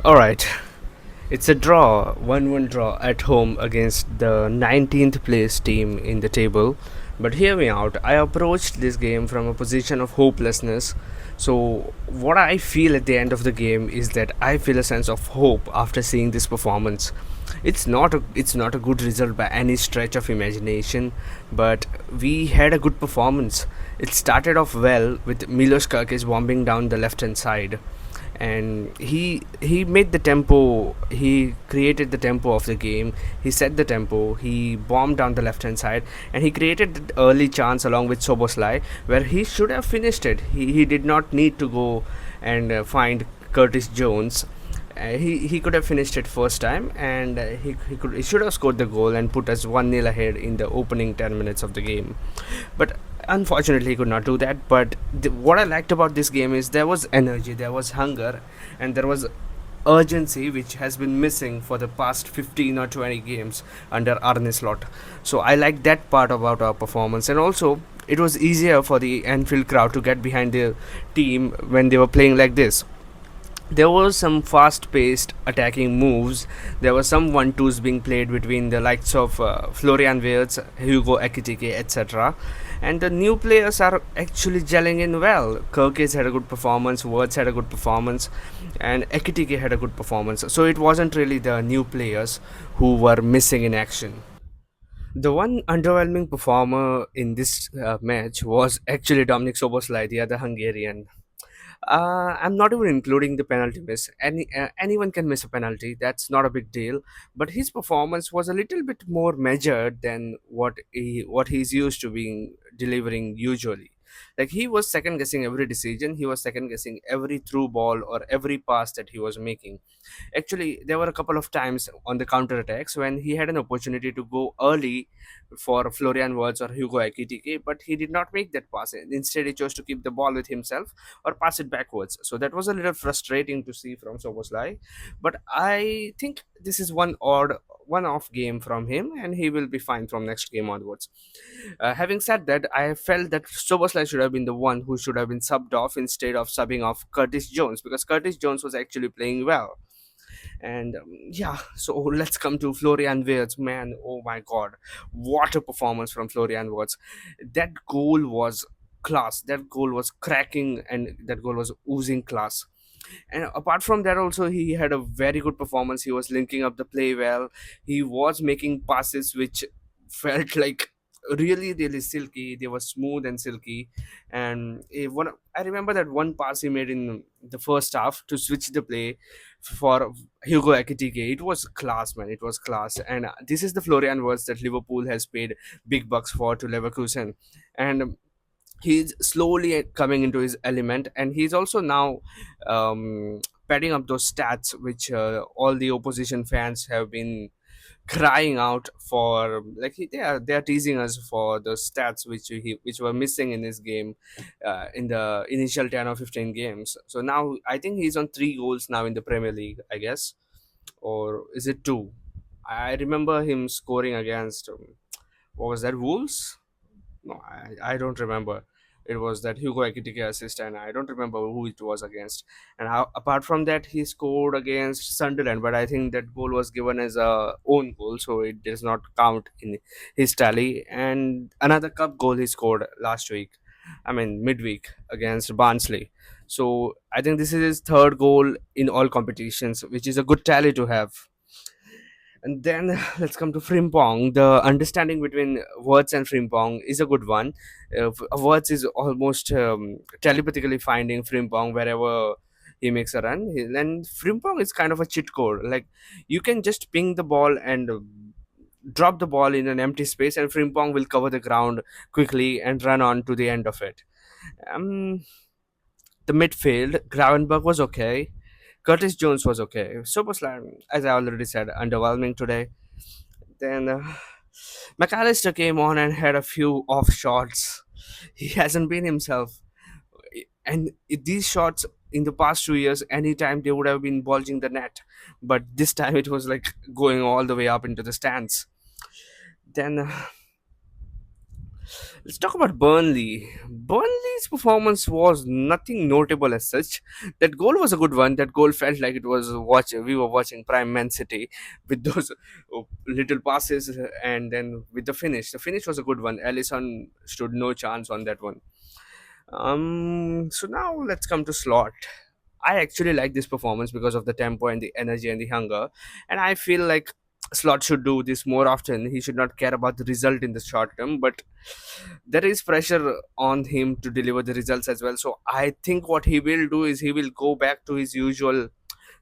Alright, it's a draw, 1-1 draw at home against the 19th place team in the table. But hear me out, I approached this game from a position of hopelessness. So, what I feel at the end of the game is that I feel a sense of hope after seeing this performance. It's not a good result by any stretch of imagination, but we had a good performance. It started off well with Milos Kerkez bombing down the left hand side, and he made the tempo. He created the tempo of the game. He set the tempo. He bombed down the left hand side, and he created the early chance along with Szoboszlai where he should have finished it. He did not need to go and find Curtis Jones. He could have finished it first time, and he should have scored the goal and put us 1-0 ahead in the opening 10 minutes of the game. But unfortunately he could not do that. But what I liked about this game is there was energy, there was hunger, and there was urgency which has been missing for the past 15 or 20 games under Arne Slot. So I like that part about our performance. And also it was easier for the Anfield crowd to get behind the team when they were playing like this. There was some fast-paced attacking moves. There were some one-twos being played between the likes of Florian Wirtz, Hugo Ekitike, etc. And the new players are actually gelling in well. Kerkez had a good performance, Wirtz had a good performance, and Ekitike had a good performance. So it wasn't really the new players who were missing in action. The one underwhelming performer in this match was actually Dominic Szoboszlai, the other Hungarian. I'm not even including the penalty miss. Anyone can miss a penalty. That's not a big deal. But his performance was a little bit more measured than what he's used to being delivering usually. Like he was second guessing every decision. He was second guessing every through ball or every pass that he was making. Actually, there were a couple of times on the counter attacks when he had an opportunity to go early for Florian Wirtz or Hugo Ekitike, but he did not make that pass. Instead, he chose to keep the ball with himself or pass it backwards. So that was a little frustrating to see from Szoboszlai. But I think this is one-off game from him, and he will be fine from next game onwards. Having said that, I felt that Szoboszlai should have been the one who should have been subbed off instead of subbing off Curtis Jones, because Curtis Jones was actually playing well. And yeah, so let's come to Florian Wirtz. Man, oh my god, what a performance from Florian Wirtz. That goal was class. That goal was cracking, and that goal was oozing class. And apart from that, also he had a very good performance. He was linking up the play well. He was making passes which felt like really silky. They were smooth and silky. And I remember that one pass he made in the first half to switch the play for Hugo Ekitike. It was class, man. It was class. And this is the Florian Wirtz that Liverpool has paid big bucks for to Leverkusen. And he's slowly coming into his element, and he's also now padding up those stats which all the opposition fans have been crying out for. Like they are teasing us for the stats which were missing in this game in the initial 10 or 15 games. So now I think he's on 3 goals now in the Premier League, I guess. Or is it 2? I remember him scoring against what was that, Wolves? No, I don't remember. It was that Hugo Ekitike assist, and I don't remember who it was against. And apart from that, he scored against Sunderland, but I think that goal was given as a own goal, so it does not count in his tally. And another cup goal he scored last week, I mean midweek, against Barnsley. So I think this is his third goal in all competitions, which is a good tally to have. And then let's come to Frimpong. The understanding between Wirtz and Frimpong is a good one. Wirtz is almost telepathically finding Frimpong wherever he makes a run. And Frimpong is kind of a cheat code. Like you can just ping the ball and drop the ball in an empty space, and Frimpong will cover the ground quickly and run on to the end of it. Um, the midfield, Gravenberg was okay. Curtis Jones was okay. Szoboszlai, as I already said, underwhelming today. Then McAllister came on and had a few off shots. He hasn't been himself. And these shots in the past 2 years, anytime they would have been bulging the net. But this time it was like going all the way up into the stands. Then Let's talk about Burnley. Burnley's performance was nothing notable as such. That goal was a good one. That goal felt like it was we were watching Prime Man City with those little passes and then with the finish. The finish was a good one. Ellison stood no chance on that one. So now let's come to Slot. I actually like this performance because of the tempo and the energy and the hunger, and I feel like Slot should do this more often. He should not care about the result in the short term, but there is pressure on him to deliver the results as well. So I think what he will do is he will go back to his usual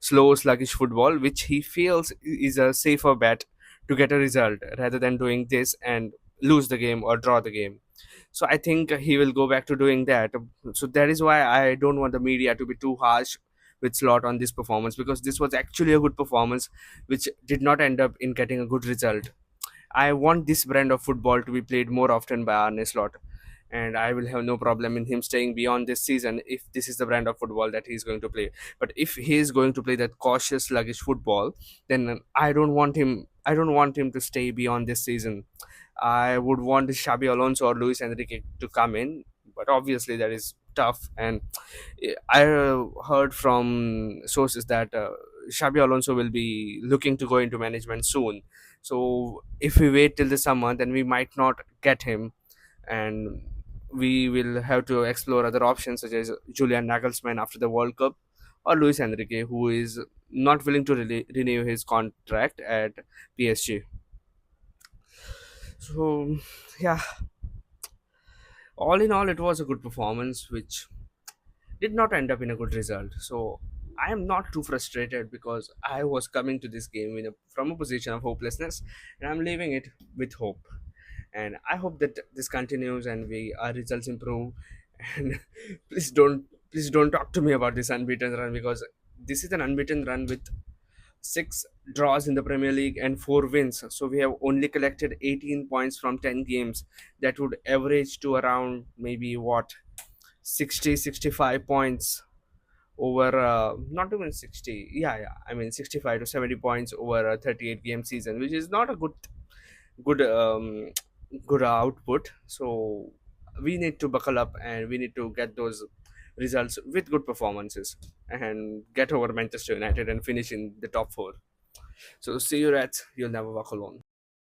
slow, sluggish football, which he feels is a safer bet to get a result rather than doing this and lose the game or draw the game. So I think he will go back to doing that. So that is why I don't want the media to be too harsh with Slot on this performance, because this was actually a good performance which did not end up in getting a good result. I want this brand of football to be played more often by Arne Slot, and I will have no problem in him staying beyond this season if this is the brand of football that he's going to play. But if he is going to play that cautious, sluggish football, then I don't want him. I don't want him to stay beyond this season. I would want Xabi Alonso or Luis Enrique to come in, but obviously that is tough. And I heard from sources that Xabi Alonso will be looking to go into management soon. So if we wait till the summer, then we might not get him, and we will have to explore other options such as Julian Nagelsmann after the World Cup, or Luis Enrique, who is not willing to renew his contract at PSG. So yeah, all in all, it was a good performance, which did not end up in a good result. So I am not too frustrated because I was coming to this game from a position of hopelessness, and I'm leaving it with hope. And I hope that this continues and our results improve. And please don't talk to me about this unbeaten run, because this is an unbeaten run with six draws in the Premier League and four wins. So we have only collected 18 points from 10 games. That would average to around maybe what, 60-65 points over not even 60, yeah, I mean 65 to 70 points over a 38 game season, which is not a good good output. So we need to buckle up and we need to get those results with good performances and get over Manchester United and finish in the top four. So see you, rats, you'll never walk alone.